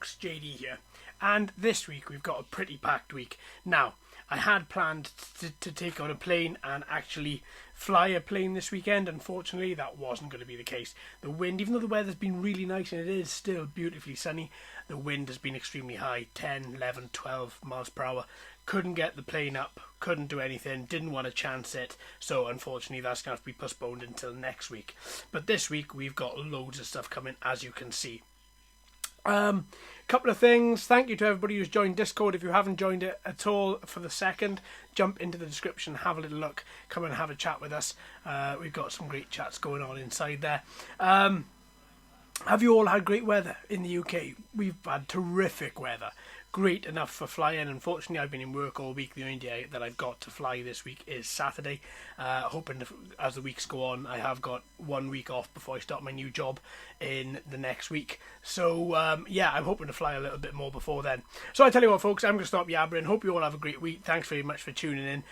folks, JD here, and this week we've got a pretty packed week. Now, I had planned to take on a plane and actually fly a plane this weekend. Unfortunately, that wasn't going to be the case. The wind, even though the weather's been really nice and it is still beautifully sunny, the wind has been extremely high, 10, 11, 12 miles per hour. Couldn't get the plane up, couldn't do anything, didn't want to chance it, so unfortunately that's going to have to be postponed until next week. But this week we've got loads of stuff coming, as you can see. Couple of things. Thank you to everybody who's joined Discord. If you haven't joined it at all for the second, jump into the description, have a little look, come and have a chat with us. We've got some great chats going on inside there. Have you all had great weather in the UK? We've had terrific weather. Great enough for flying. Unfortunately, I've been in work all week. The only day that I've got to fly this week is Saturday. Hoping as the weeks go on, I have got 1 week off before I start my new job in the next week. So, yeah, I'm hoping to fly a little bit more before then. So I tell you what, folks, I'm going to stop yabbering. Hope you all have a great week. Thanks very much for tuning in.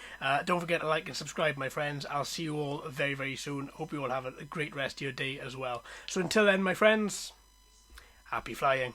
Don't forget to like and subscribe, my friends. I'll see you all very, very soon. Hope you all have a great rest of your day as well. So until then, my friends, happy flying.